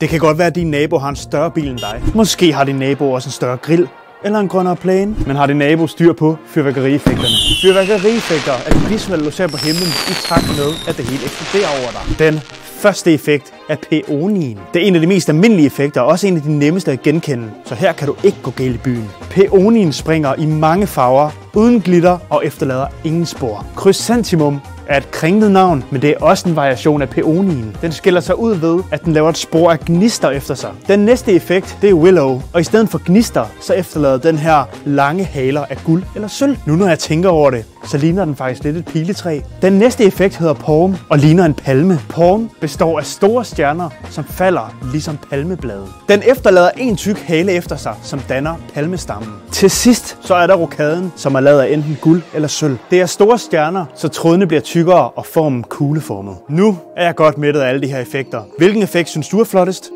Det kan godt være, at din nabo har en større bil end dig. Måske har din nabo også en større grill eller en grønnere plæne. Men har din nabo styr på fyrværkerieffekterne? Fyrværkerieffekter er det visuelle, du ser på himlen i takt med, at det hele eksploderer over dig. Den første effekt er peonien. Det er en af de mest almindelige effekter, og også en af de nemmeste at genkende. Så her kan du ikke gå galt i byen. Peonien springer i mange farver, uden glitter og efterlader ingen spor. Chrysanthemum er et kringlet navn, men det er også en variation af peonien. Den skiller sig ud ved, at den laver et spor af gnister efter sig. Den næste effekt, det er willow, og i stedet for gnister, så efterlader den her lange haler af guld eller sølv. Nu når jeg tænker over det, så ligner den faktisk lidt et piletræ. Den næste effekt hedder palm og ligner en palme. Palm består af store stjerner, som falder ligesom palmeblade. Den efterlader en tyk hale efter sig, som danner palmestammen. Til sidst så er der rokaden, som er lavet af enten guld eller sølv. Det er store stjerner, så trådene bliver tykkere og formen kugleformet. Nu er jeg godt mættet af alle de her effekter. Hvilken effekt synes du er flottest?